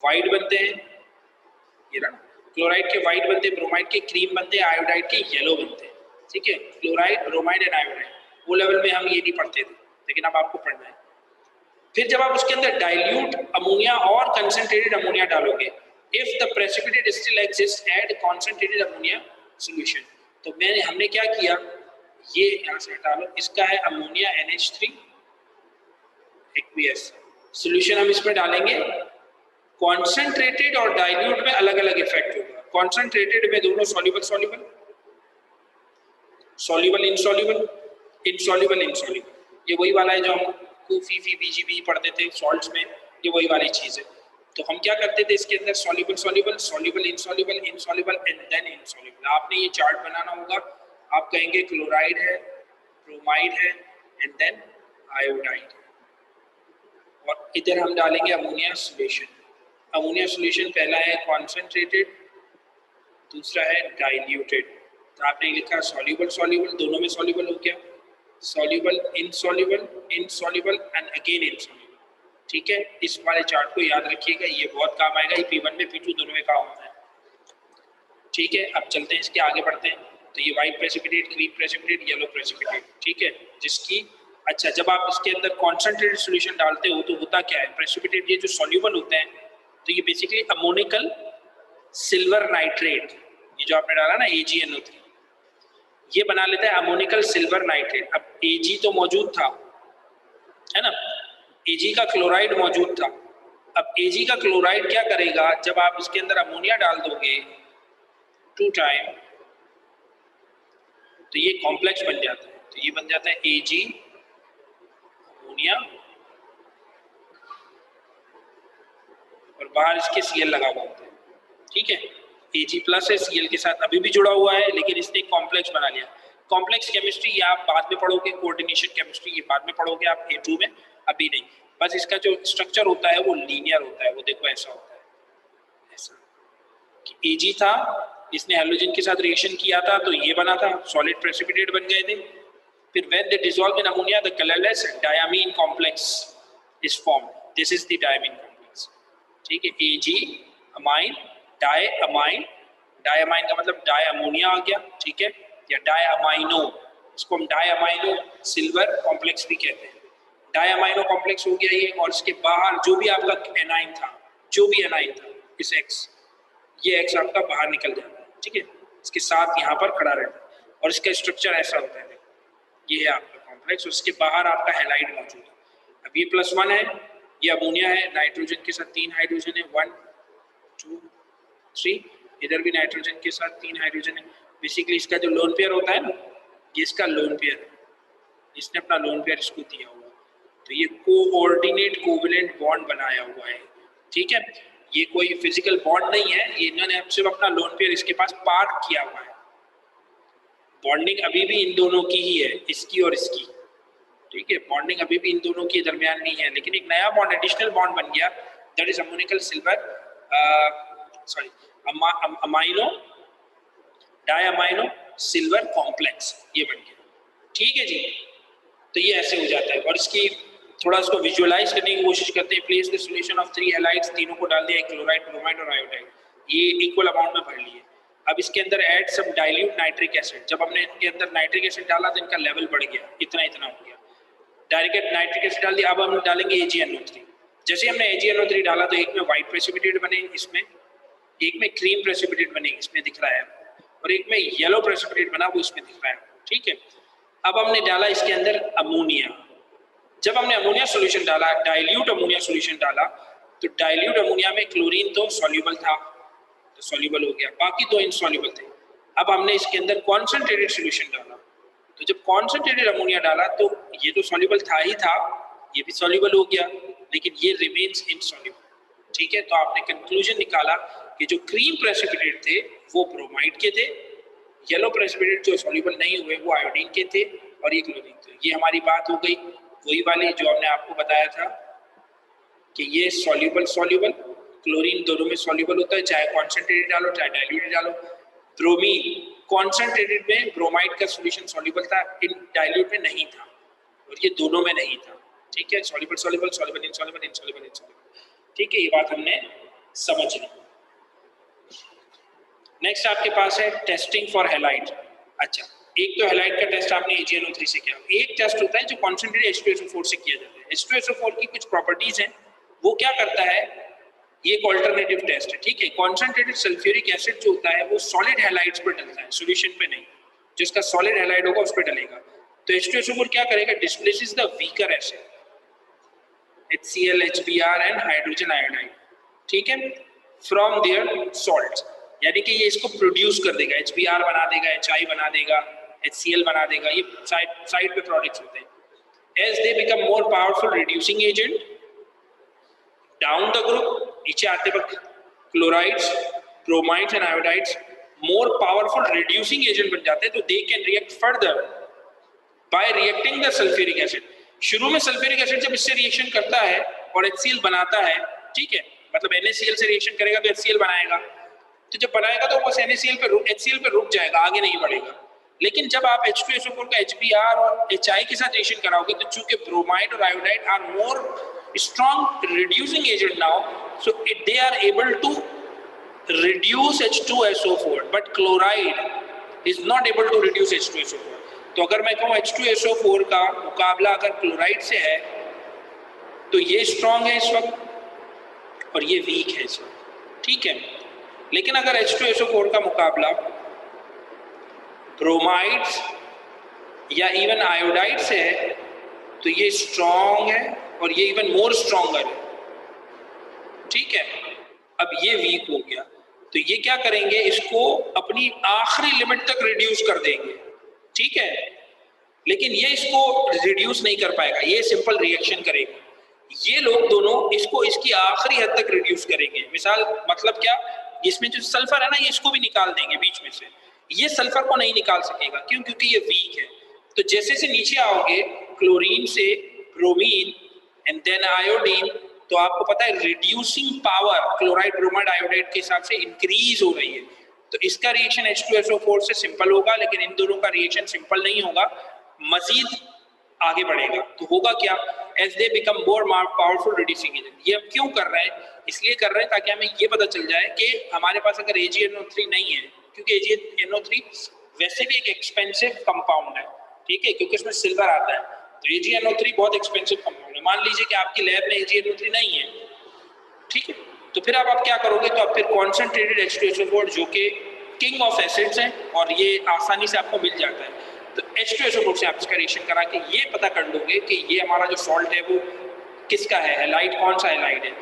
White बनते हैं, ये ना क्लोराइड के वाइट बनते हैं, ब्रोमाइड के क्रीम बनते हैं, आयोडाइड के येलो बनते हैं। ठीक है, क्लोराइड, ब्रोमाइड एंड आयोडाइड, वो लेवल में हम ये नहीं पढ़ते थे, लेकिन अब आपको पढ़ना है। फिर जब आप उसके अंदर डाइल्यूट अमोनिया और कंसंट्रेटेड अमोनिया डालोगे, if the precipitate still exist add concentrated ammonia solution. तो हमने क्या किया, ये यहाँ से हटा लो, इसका है अमोनिया NH3 एक्वियस सॉल्यूशन, हम इसमें डालेंगे। कॉन्सेंट्रेटेड और डाइल्यूट में अलग अलग इफेक्ट होगा। कॉन्सेंट्रेटेड में दोनों soluble soluble, soluble insoluble, insoluble insoluble, ये वही वाला है जो हम फीफी बीजीबी पढ़ते थे सॉल्ट्स में, ये वही वाली चीज है। तो हम क्या करते थे इसके अंदर, soluble soluble, soluble insoluble, insoluble and then insoluble. आपने ये चार्ट बनाना होगा, आप कहेंगे क्लोराइड है, ब्रोमाइड है एंड देन आयोडाइड, और इधर हम डालेंगे अमोनिया सॉल्यूशन। अमोनिया सॉल्यूशन पहला है कॉन्सेंट्रेटेड, दूसरा है डाइल्यूटेड। तो आपने लिखा सॉल्युबल सॉल्युबल, दोनों में सॉल्युबल हो गया, soluble insoluble, insoluble and again insoluble. ठीक है, इस वाले चार्ट को याद रखिएगा, ये बहुत काम आएगा, ये P1 में P2 दोनों में काम होता है। ठीक है, अब चलते हैं इसके आगे बढ़ते हैं। तो ये white precipitate, green precipitate, yellow precipitate, ठीक है, जिसकी अच्छा जब आप इसके अंदर कॉन्सेंट्रेटेड सॉल्यूशन डालते हो तो होता क्या है, प्रेसिपिटेट ये जो सॉल्युबल होते हैं, तो ये बेसिकली अमोनिकल सिल्वर नाइट्रेट, ये जो आपने डाला ना AgNO3, ये बना लेता है अमोनिकल सिल्वर नाइट्रेट। अब Ag तो मौजूद था, है ना, Ag का क्लोराइड मौजूद था। अब Ag का क्लोराइड क्या करेगा, जब आप इसके अंदर अमोनिया डाल दोगे 2 टाइम, तो ये कॉम्प्लेक्स बन जाता है। तो ये बन जाता है Ag अमोनिया, और बाहर इसके Cl लगा हुआ होता है। ठीक है, Ag प्लस है, Cl के साथ अभी भी जुड़ा हुआ है, लेकिन इसने कॉम्प्लेक्स बना लिया। कॉम्प्लेक्स केमिस्ट्री ये आप बाद में पढ़ोगे, कोऑर्डिनेशन केमिस्ट्री ये बाद में पढ़ोगे आप A2 में, अभी नहीं। बस इसका जो स्ट्रक्चर होता है वो लीनियर होता है, वो देखो ऐसा होता है, ऐसा कि Ag था, इसने हेलोजन के साथ रिएक्शन किया था तो ये बना था, सॉलिड प्रेसिपिटेट बन गए थे। फिर when they dissolve in ammonia the colorless diamine complex is formed, this is the diamine complex। ठीक है, Ag अमाइन, डायअमाइन, डायअमाइन का मतलब डाई अमोनिया आ गया, ठीक है, या डायअमाइनो, इसको हम डायअमाइनो सिल्वर कॉम्प्लेक्स भी कहते हैं। डायअमाइनो कॉम्प्लेक्स हो गया ये, और इसके बाहर जो भी आपका एनाइन था, जो भी एनाइन था, इस X, ये X आपका बाहर निकल जाता है। ठीक है, इसके साथ यहाँ पर खड़ा रहता है, और इसका स्ट्रक्चर ऐसा होता है, ये है आपका कॉम्प्लेक्स, उसके बाहर आपका हैलाइड मौजूद है। अब ये +1 है, ये अमोनिया है, नाइट्रोजन के साथ 3 हाइड्रोजन है, 1 2 3, इधर भी नाइट्रोजन के साथ 3 हाइड्रोजन है। बेसिकली इसका जो लोन पेयर होता है ना, ये इसका लोन पेयर है, इसने अपना लोन पेयर इसको दिया हुआ, तो ये कोऑर्डिनेट कोवेलेंट बॉन्ड बनाया हुआ है। ठीक है, ये कोई फिजिकल बॉन्ड नहीं है, ये इन्होंने सिर्फ अपना लोन पेयर इसके पास पार्क किया हुआ है। बॉन्डिंग अभी भी इन दोनों की ही है, इसकी और इसकी। ठीक है, बॉन्डिंग अभी भी इन दोनों के दरमियान नहीं है, लेकिन एक नया बॉन्ड, एडिशनल बॉन्ड बन गया, that is ammoniacal silver sorry amino diamino silver complex, ये बन गया। ठीक है जी, तो ये ऐसे हो जाता है। और इसकी थोड़ा इसको विजुअलाइज करने की कोशिश करते हैं। Place the solution of 3 halides, तीनों को डाल दिया, क्लोराइड, ब्रोमाइड और आयोडाइड, ये इक्वल अमाउंट में भर लिए। अब इसके अंदर add some dilute nitric acid, जब हमने इनके अंदर नाइट्रिक एसिड डाला तो इनका लेवल बढ़ गया, इतना इतना हो गया, डायरेक्ट नाइट्रिक एसिड डाल दिया। अब हम डालेंगे AgNO3। जैसे हमने AgNO3 डाला तो एक में व्हाइट प्रेसिपिटेट बने, इसमें एक में क्रीम प्रेसिपिटेट बने, इसमें दिख रहा है, और एक में येलो प्रेसिपिटेट बना, वो इसमें दिख रहा है। ठीक है, अब हमने डाला इसके अंदर अमोनिया। जब हमने अमोनिया सॉल्यूशन डाला, डाइल्यूट अमोनिया सॉल्यूशन डाला, तो डाइल्यूट अमोनिया में क्लोरीन तो सॉल्युबल था, तो सॉल्युबल हो गया, बाकी 2 इनसॉल्युबल थे। अब हमने इसके अंदर कॉन्सेंट्रेटेड सॉल्यूशन डाला, तो जब कॉन्सेंट्रेटेड अमोनिया डाला तो ये तो सॉल्युबल था ही था, ये भी सॉल्युबल हो गया, लेकिन ये रिमेन्स इनसॉल्युबल। ठीक है, तो आपने कंक्लूजन निकाला कि जो क्रीम प्रेसिपिटेट थे वो ब्रोमाइड के थे, येलो प्रेसिपिटेट जो सॉल्युबल नहीं हुए वो आयोडीन के थे, और ये क्लोरीन थे। ये हमारी बात हो गई वही वाली जो हमने आपको बताया था कि ये सॉल्युबल सॉल्युबल, क्लोरीन दोनों में सॉल्युबल होता है, चाहे कॉन्सेंट्रेटेड डालो चाहे डाइल्यूटेड डालो। ब्रोमीन कॉन्सेंट्रेटेड में ब्रोमाइड का सॉल्यूशन सॉल्युबल था, इन डाइल्यूट में नहीं था, और ये दोनों में नहीं था। ठीक है, soluble soluble, soluble insoluble, insoluble insoluble. ठीक है, ये बात हमने समझना। नेक्स्ट आपके पास है टेस्टिंग फॉर हैलाइड। अच्छा, एक तो हैलाइड का टेस्ट आपने AgNO3 से किया, एक टेस्ट होता है जो कॉन्सेंट्रेटेड H2SO4 से किया जाता है। H2SO4 की कुछ प्रॉपर्टीज हैं, वो क्या करता है, ये एक ऑल्टरनेटिव टेस्ट है, ठीक है। कॉन्सेंट्रेटेड सल्फ्यूरिक एसिड जो होता है वो सॉलिड हैलाइड्स पर डलता है, सॉल्यूशन पे नहीं। जिसका सॉलिड हैलाइड होगा उस पर डलेगा। तो H2SO4 क्या करेगा, displaces the weaker acid HCl, HBr and hydrogen iodide, ठीक है, फ्रॉम देयर सॉल्ट। यानी कि ये इसको प्रोड्यूस कर देगा, HBr बना देगा, HI बना देगा, HCl बना देगा, ये साइड पे प्रोडक्ट्स होते हैं। As they become more powerful reducing agent down the group, नीचे आते वक्त chlorides, bromides and iodides more powerful reducing agent बन जाते हैं, तो they can react further by reacting the sulphuric acid. शुरू में सल्फ्यूरिक एसिड जब इससे रिएक्शन करता है और HCl बनाता है, ठीक है, मतलब NaCl से रिएक्शन करेगा तो HCl बनाएगा, तो जब बनाएगा तो बस HCl पे रुक जाएगा, आगे नहीं बढ़ेगा। लेकिन जब आप H2SO4 का HBr और HI के साथ रिएक्शन कराओगे तो चूंकि ब्रोमाइड और iodide are more strong reducing agent now, so they are able to reduce H2SO4, but chloride is not able to reduce H2SO4. तो अगर मैं कहूँ H2SO4 का मुकाबला अगर क्लोराइड से है तो ये स्ट्रॉन्ग है इस वक्त और ये वीक है इस वक्त, ठीक है। लेकिन अगर H2SO4 का मुकाबला ब्रोमाइड्स या इवन आयोडाइड से है तो ये स्ट्रॉन्ग है और ये इवन मोर स्ट्रॉन्गर है, ठीक है। अब ये वीक हो गया तो ये क्या करेंगे, इसको अपनी आखिरी लिमिट तक रिड्यूस कर देंगे, ठीक है। लेकिन ये इसको रिड्यूस नहीं कर पाएगा, ये सिंपल रिएक्शन करेगा। ये लोग दोनों इसको इसकी आखिरी हद तक रिड्यूस करेंगे। मिसाल मतलब क्या, इसमें जो सल्फर है ना ये इसको भी निकाल देंगे बीच में से, ये सल्फर को नहीं निकाल सकेगा, क्यों, क्योंकि ये वीक है। तो जैसे से नीचे आओगे क्लोरीन से ब्रोमीन एंड देन आयोडीन, तो आपको पता है reducing power chloride, bromide, iodide के हिसाब से इंक्रीज हो रही है। तो इसका रिएक्शन H2SO4 से सिंपल होगा, लेकिन इन दोनों का रिएक्शन सिंपल नहीं होगा, मजीद आगे बढ़ेगा। तो होगा क्या, as they become more powerful reducing agent. ये हम क्यों कर रहे हैं, इसलिए कर रहे हैं ताकि हमें ये पता चल जाए कि हमारे पास अगर AgNO3 नहीं है, क्योंकि AgNO3 वैसे भी एक एक्सपेंसिव कंपाउंड है, ठीक है, क्योंकि इसमें सिल्वर आता है। तो AgNO3 बहुत एक्सपेंसिव कंपाउंड है। मान लीजिए कि आपकी लैब में AgNO3 नहीं है, ठीक है, तो फिर आप क्या करोगे, तो आप फिर कॉन्सेंट्रेटेड H2SO4 जो कि किंग ऑफ एसिड्स हैं और ये आसानी से आपको मिल जाता है, तो H2SO4 से आप इसका रिएक्शन करा के ये पता कर लोगे कि ये हमारा जो सॉल्ट है वो किसका है, हैलाइड कौन सा हैलाइड है।